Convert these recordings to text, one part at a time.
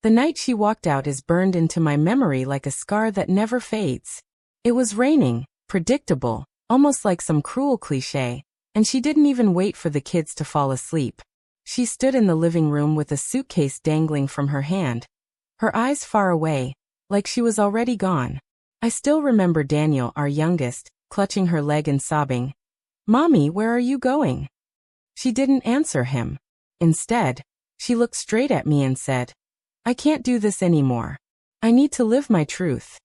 The night she walked out is burned into my memory like a scar that never fades. It was raining, predictable, almost like some cruel cliché, and she didn't even wait for the kids to fall asleep. She stood in the living room with a suitcase dangling from her hand, her eyes far away, like she was already gone. I still remember Daniel, our youngest, clutching her leg and sobbing, "Mommy, where are you going?" She didn't answer him. Instead, she looked straight at me and said, "I can't do this anymore. I need to live my truth."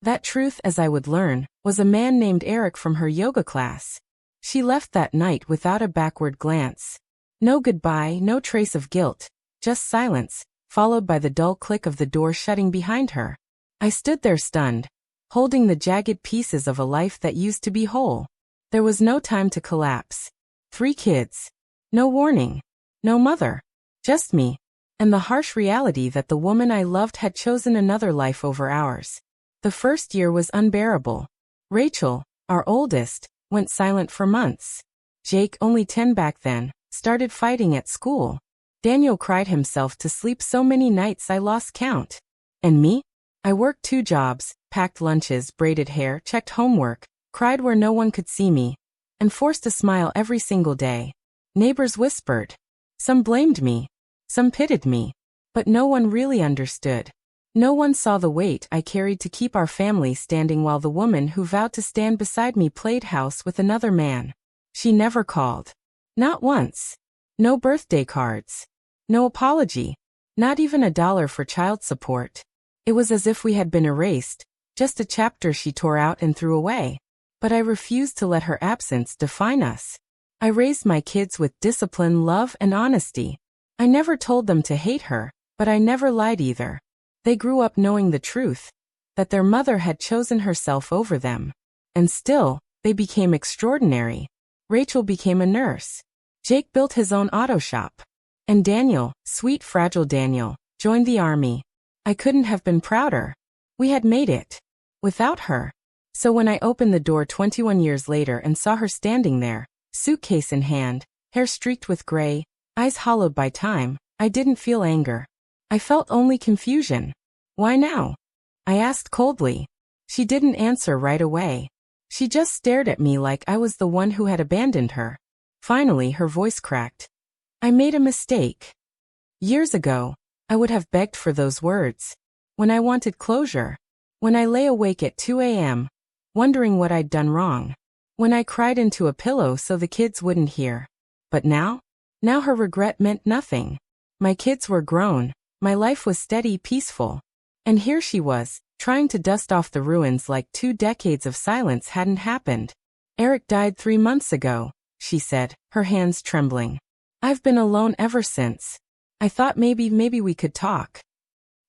That truth, as I would learn, was a man named Eric from her yoga class. She left that night without a backward glance. No goodbye, no trace of guilt, just silence, followed by the dull click of the door shutting behind her. I stood there stunned, holding the jagged pieces of a life that used to be whole. There was no time to collapse. 3 kids. No warning. No mother. Just me. And the harsh reality that the woman I loved had chosen another life over ours. The first year was unbearable. Rachel, our oldest, went silent for months. Jake, only 10 back then, started fighting at school. Daniel cried himself to sleep so many nights I lost count. And me? I worked 2 jobs, packed lunches, braided hair, checked homework, cried where no one could see me, and forced a smile every single day. Neighbors whispered. Some blamed me. Some pitied me. But no one really understood. No one saw the weight I carried to keep our family standing while the woman who vowed to stand beside me played house with another man. She never called. Not once. No birthday cards. No apology. Not even $1 for child support. It was as if we had been erased, just a chapter she tore out and threw away. But I refused to let her absence define us. I raised my kids with discipline, love, and honesty. I never told them to hate her, but I never lied either. They grew up knowing the truth, that their mother had chosen herself over them. And still, they became extraordinary. Rachel became a nurse. Jake built his own auto shop. And Daniel, sweet fragile Daniel, joined the army. I couldn't have been prouder. We had made it. Without her. So when I opened the door 21 years later and saw her standing there, suitcase in hand, hair streaked with gray, eyes hollowed by time, I didn't feel anger. I felt only confusion. Why now? I asked coldly. She didn't answer right away. She just stared at me like I was the one who had abandoned her. Finally, her voice cracked. I made a mistake. Years ago, I would have begged for those words. When I wanted closure. When I lay awake at 2 a.m., wondering what I'd done wrong. When I cried into a pillow so the kids wouldn't hear. But now? Now her regret meant nothing. My kids were grown. My life was steady, peaceful. And here she was, trying to dust off the ruins like 2 decades of silence hadn't happened. Eric died 3 months ago, she said, her hands trembling. I've been alone ever since. I thought maybe we could talk.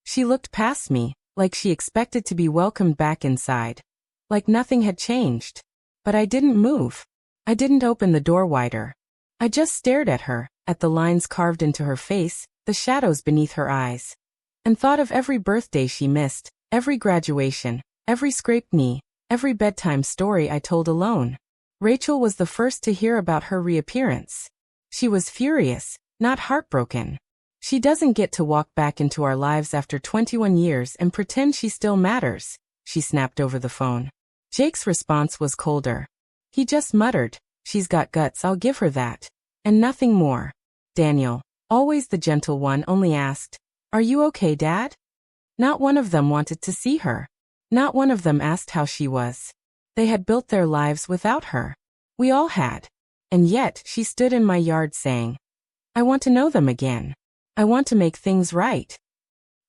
She looked past me, like she expected to be welcomed back inside. Like nothing had changed. But I didn't move. I didn't open the door wider. I just stared at her, at the lines carved into her face, the shadows beneath her eyes. And thought of every birthday she missed, every graduation, every scraped knee, every bedtime story I told alone. Rachel was the first to hear about her reappearance. She was furious, not heartbroken. She doesn't get to walk back into our lives after 21 years and pretend she still matters, she snapped over the phone. Jake's response was colder. He just muttered, she's got guts, I'll give her that. And nothing more. Daniel, always the gentle one, only asked, Are you okay, Dad? Not one of them wanted to see her. Not one of them asked how she was. They had built their lives without her. We all had. And yet, she stood in my yard saying, I want to know them again. I want to make things right.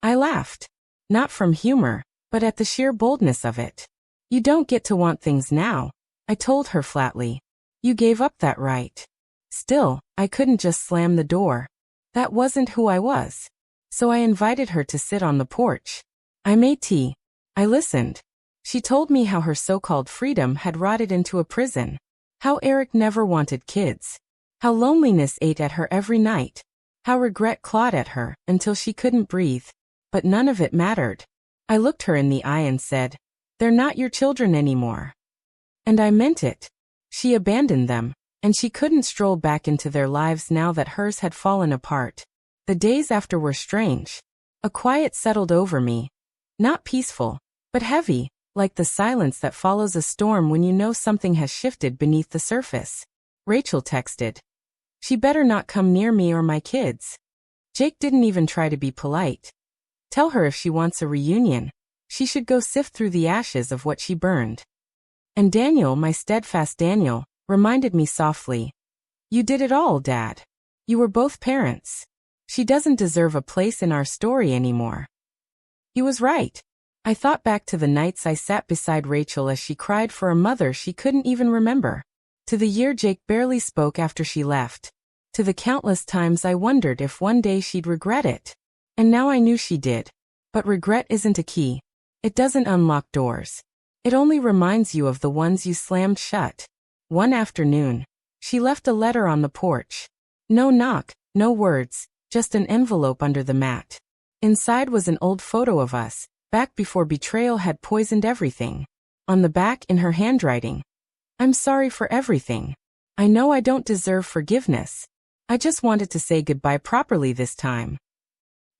I laughed. Not from humor, but at the sheer boldness of it. You don't get to want things now, I told her flatly. You gave up that right. Still, I couldn't just slam the door. That wasn't who I was. So I invited her to sit on the porch. I made tea. I listened. She told me how her so-called freedom had rotted into a prison. How Eric never wanted kids. How loneliness ate at her every night. How regret clawed at her until she couldn't breathe. But none of it mattered. I looked her in the eye and said, They're not your children anymore. And I meant it. She abandoned them, and she couldn't stroll back into their lives now that hers had fallen apart. The days after were strange. A quiet settled over me. Not peaceful, but heavy, like the silence that follows a storm when you know something has shifted beneath the surface. Rachel texted. She better not come near me or my kids. Jake didn't even try to be polite. Tell her if she wants a reunion, she should go sift through the ashes of what she burned. And Daniel, my steadfast Daniel, reminded me softly. You did it all, Dad. You were both parents. She doesn't deserve a place in our story anymore. He was right. I thought back to the nights I sat beside Rachel as she cried for a mother she couldn't even remember. To the year Jake barely spoke after she left. To the countless times I wondered if one day she'd regret it. And now I knew she did. But regret isn't a key. It doesn't unlock doors. It only reminds you of the ones you slammed shut. One afternoon, she left a letter on the porch. No knock, no words, just an envelope under the mat. Inside was an old photo of us, back before betrayal had poisoned everything. On the back, in her handwriting, I'm sorry for everything. I know I don't deserve forgiveness. I just wanted to say goodbye properly this time.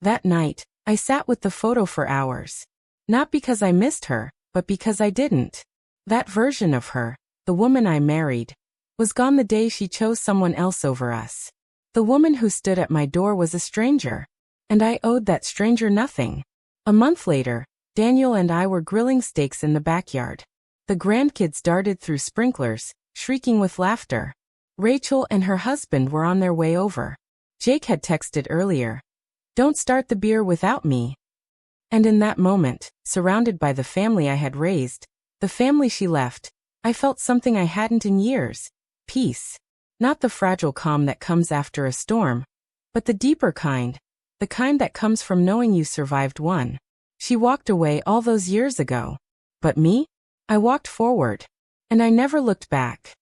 That night, I sat with the photo for hours. Not because I missed her, but because I didn't. That version of her, the woman I married, was gone the day she chose someone else over us. The woman who stood at my door was a stranger, and I owed that stranger nothing. A month later, Daniel and I were grilling steaks in the backyard. The grandkids darted through sprinklers, shrieking with laughter. Rachel and her husband were on their way over. Jake had texted earlier. Don't start the beer without me. And in that moment, surrounded by the family I had raised, the family she left, I felt something I hadn't in years. Peace. Not the fragile calm that comes after a storm, but the deeper kind. The kind that comes from knowing you survived one. She walked away all those years ago. But me? I walked forward. And I never looked back.